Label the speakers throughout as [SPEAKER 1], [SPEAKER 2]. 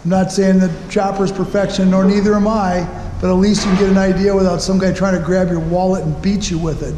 [SPEAKER 1] I'm not saying that chopper's perfection, nor neither am I, but at least you can get an idea without some guy trying to grab your wallet and beat you with it.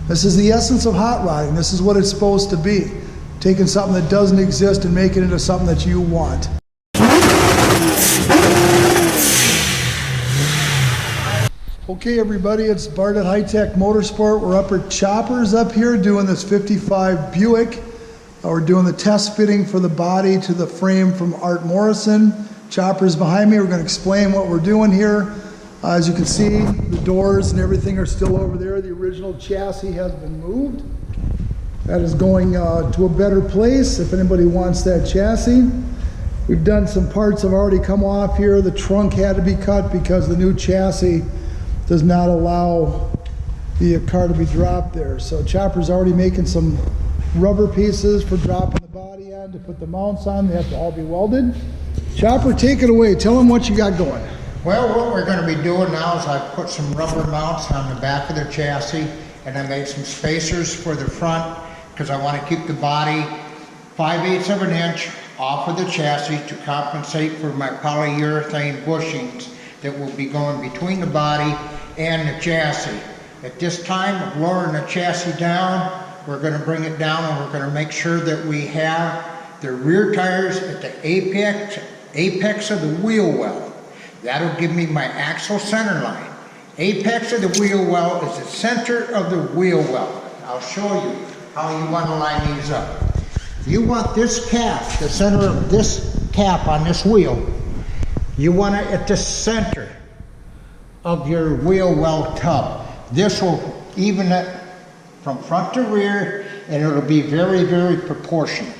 [SPEAKER 1] This is the essence of hot rodding. This is what it's supposed to be. Taking something that doesn't exist and making it into something that you want. Okay everybody, it's Bart at High Tech Motorsport. We're up at Choppers up here doing this 55 Buick. We're doing the test fitting for the body to the frame from Art Morrison. Choppers behind me. We're going to explain what we're doing here. As you can see, the doors and everything are still over there. The original chassis has been moved. That is going to a better place if anybody wants that chassis. We've done some parts have already come off here. The trunk had to be cut because the new chassis does not allow the car to be dropped there. So Chopper's already making some rubber pieces for dropping the body on to put the mounts on. They have to all be welded. Chopper, take it away. Tell them what you got going.
[SPEAKER 2] Well, what we're going to be doing now is I've put some rubber mounts on the back of the chassis, and I made some spacers for the front because I want to keep the body 5/8 of an inch off of the chassis to compensate for my polyurethane bushings that will be going between the body and the chassis. At this time of lowering the chassis down, we're going to bring it down and we're going to make sure that we have the rear tires at the apex of the wheel well. That'll give me my axle center line. Apex of the wheel well is the center of the wheel well. I'll show you how you want to line these up. You want this cap, the center of this cap on this wheel, you want it at the center of your wheel well tub. This will even it from front to rear, and it'll be very, very proportionate.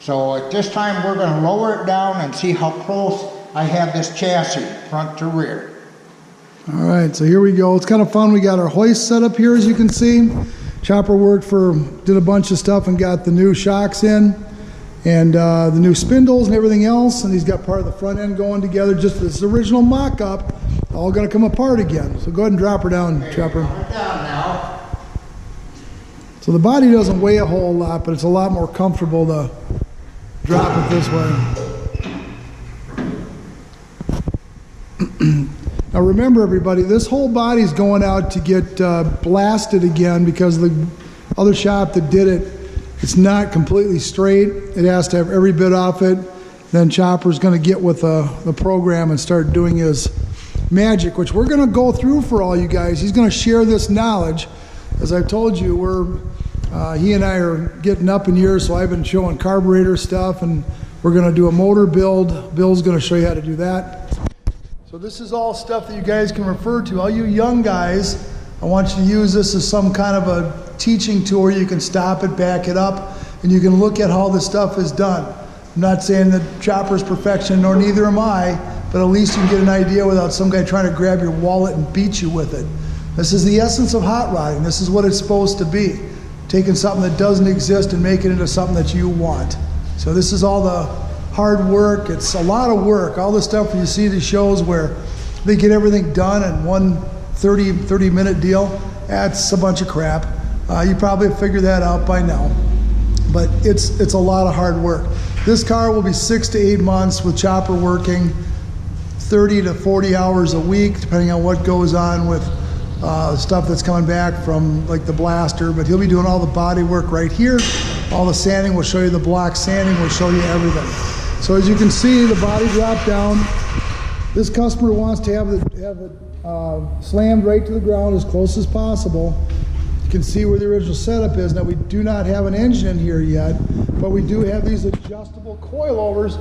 [SPEAKER 2] So at this time, we're going to lower it down and see how close I have this chassis, front to rear.
[SPEAKER 1] All right, so here we go. It's kind of fun. We got our hoist set up here, as you can see. Chopper did a bunch of stuff and got the new shocks in, and the new spindles and everything else, and he's got part of the front end going together. Just this original mock-up, all going to come apart again. So go ahead and drop her down, okay, Chopper.
[SPEAKER 2] Drop her down now.
[SPEAKER 1] So the body doesn't weigh a whole lot, but it's a lot more comfortable to drop it this way. Now remember everybody, this whole body's going out to get blasted again because the other shop that did it, it's not completely straight. It has to have every bit off it. Then Chopper's going to get with the program and start doing his magic, which we're going to go through for all you guys. He's going to share this knowledge. As I've told you, he and I are getting up in years, so I've been showing carburetor stuff, and we're going to do a motor build. Bill's going to show you how to do that. So this is all stuff that you guys can refer to. All you young guys, I want you to use this as some kind of a teaching tool. You can stop it, back it up, and you can look at how this stuff is done. I'm not saying that Chopper's perfection, nor neither am I, but at least you can get an idea without some guy trying to grab your wallet and beat you with it. This is the essence of hot rodding. This is what it's supposed to be. Taking something that doesn't exist and making it into something that you want. So this is all the hard work. It's a lot of work. All the stuff you see the shows where they get everything done in one 30-minute deal, that's a bunch of crap. You probably have figured that out by now. But it's a lot of hard work. This car will be 6 to 8 months with Chopper working 30 to 40 hours a week, depending on what goes on with stuff that's coming back from like the blaster. But he'll be doing all the body work right here. All the sanding, we'll show you the block sanding, we'll show you everything. So as you can see, the body dropped down. This customer wants to have it slammed right to the ground as close as possible. You can see where the original setup is. Now we do not have an engine in here yet, but we do have these adjustable coilovers.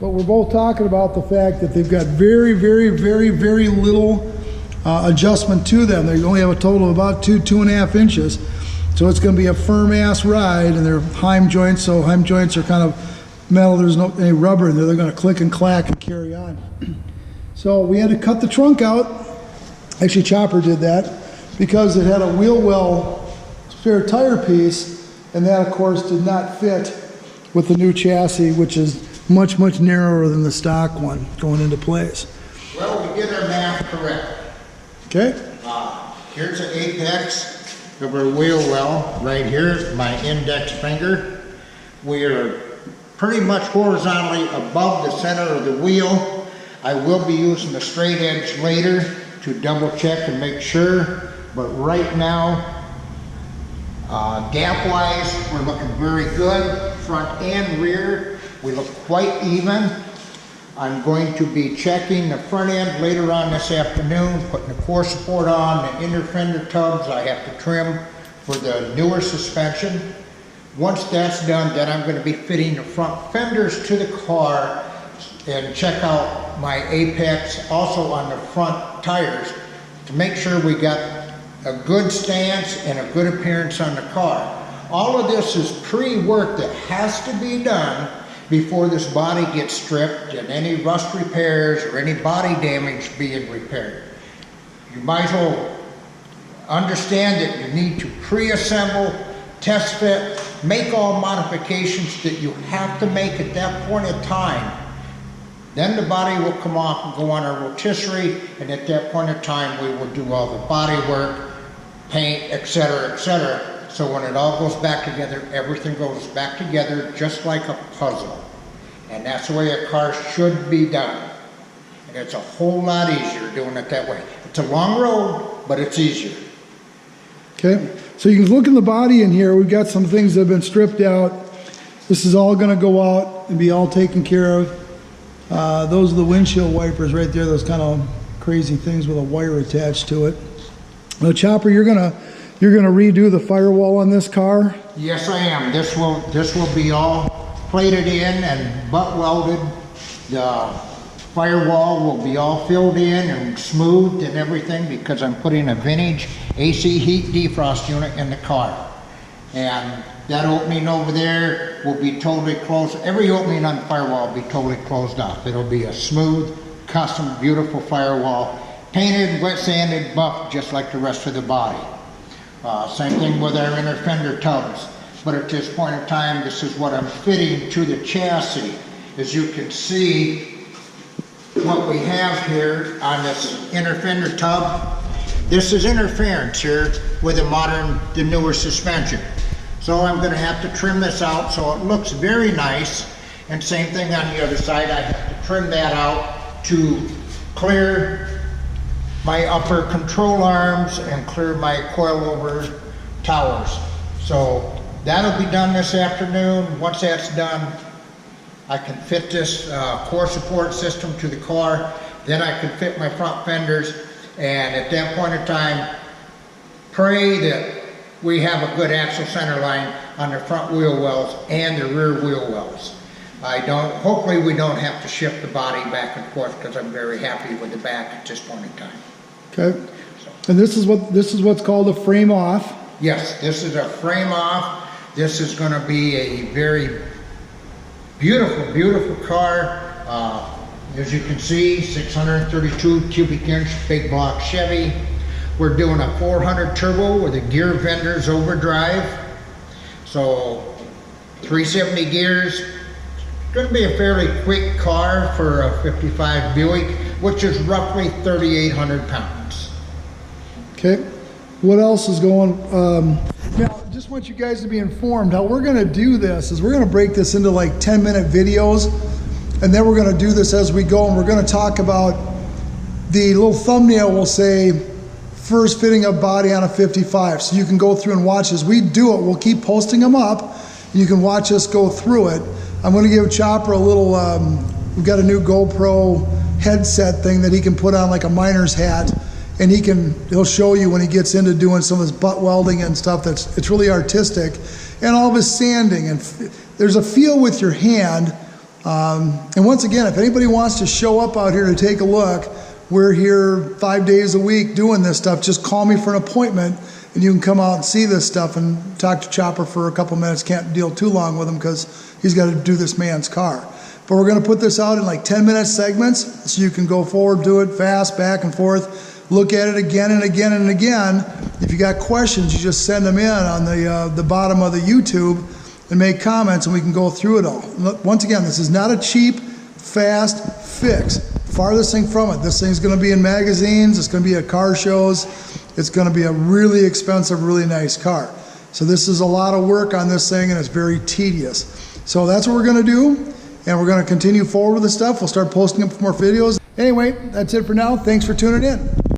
[SPEAKER 1] But we're both talking about the fact that they've got very, very, very, very little adjustment to them. They only have a total of about 2.5 inches. So it's going to be a firm ass ride, and they're Heim joints, so Heim joints are kind of metal. There's no any rubber in there. They're going to click and clack and carry on. So we had to cut the trunk out. Actually, Chopper did that because it had a wheel well spare tire piece, and that of course did not fit with the new chassis, which is much, much narrower than the stock one going into place.
[SPEAKER 2] Well, we did our math correct.
[SPEAKER 1] Okay.
[SPEAKER 2] Here's the apex of our wheel well right here, my index finger. We are pretty much horizontally above the center of the wheel. I will be using the straight edge later to double check and make sure, but right now, gap wise, we're looking very good, front and rear. We look quite even. I'm going to be checking the front end later on this afternoon, putting the core support on, the inner fender tubs I have to trim for the newer suspension. Once that's done, then I'm going to be fitting the front fenders to the car and check out my apex also on the front tires to make sure we got a good stance and a good appearance on the car. All of this is pre-work that has to be done before this body gets stripped and any rust repairs or any body damage being repaired. You might as well understand that you need to pre-assemble, test fit, make all modifications that you have to make at that point in time. Then the body will come off and go on a rotisserie, and at that point in time we will do all the body work, paint, etc., etc. So when it all goes back together, everything goes back together just like a puzzle. And that's the way a car should be done. And it's a whole lot easier doing it that way. It's a long road, but it's easier.
[SPEAKER 1] Okay, so you can look in the body in here. We've got some things that have been stripped out. This is all going to go out and be all taken care of. Those are the windshield wipers right there, those kind of crazy things with a wire attached to it. Now, Chopper, you're gonna redo the firewall on this car?
[SPEAKER 2] Yes, I am. This will be all plated in and butt welded. The firewall will be all filled in and smoothed and everything because I'm putting a vintage AC heat defrost unit in the car. And that opening over there will be totally closed. Every opening on the firewall will be totally closed off. It'll be a smooth, custom, beautiful firewall. Painted, wet sanded, buffed just like the rest of the body. Same thing with our inner fender tubs. But at this point in time, this is what I'm fitting to the chassis. As you can see, what we have here on this inner fender tub, this is interference here with the newer suspension. So I'm going to have to trim this out so it looks very nice. And same thing on the other side, I have to trim that out to clear my upper control arms and clear my coilover towers. So that'll be done this afternoon. Once that's done, I can fit this core support system to the car. Then I can fit my front fenders. And at that point in time, pray that we have a good axle center line on the front wheel wells and the rear wheel wells. Hopefully we don't have to shift the body back and forth because I'm very happy with the back at this point in time.
[SPEAKER 1] Okay. And this is what's called a frame off.
[SPEAKER 2] Yes, this is a frame off. This is going to be a very beautiful, beautiful car. As you can see, 632 cubic inch big block Chevy. We're doing a 400 turbo with a gear vendors overdrive. So 370 gears. Going to be a fairly quick car for a 55 Buick, which is roughly 3,800 pounds.
[SPEAKER 1] Okay. What else is going now, just want you guys to be informed. How we're going to do this is we're going to break this into like 10-minute videos, and then we're going to do this as we go, and we're going to talk about the little thumbnail will say first fitting a body on a 55. So you can go through and watch as we do it. We'll keep posting them up. You can watch us go through it. I'm going to give Chopper a little, we've got a new GoPro headset thing that he can put on like a miner's hat, and he'll show you when he gets into doing some of his butt welding and stuff. It's really artistic, and all of his sanding, and there's a feel with your hand. And once again, if anybody wants to show up out here to take a look, we're here 5 days a week doing this stuff. Just call me for an appointment and you can come out and see this stuff and talk to Chopper for a couple minutes. Can't deal too long with him because he's got to do this man's car. But we're going to put this out in like 10-minute segments so you can go forward, do it fast, back and forth, look at it again and again and again. If you got questions, you just send them in on the bottom of the YouTube and make comments, and we can go through it all. Once again, this is not a cheap, fast fix. Farthest thing from it. This thing's going to be in magazines. It's going to be at car shows. It's going to be a really expensive, really nice car. So this is a lot of work on this thing, and it's very tedious. So that's what we're gonna do, and we're gonna continue forward with the stuff. We'll start posting up more videos. Anyway, that's it for now. Thanks for tuning in.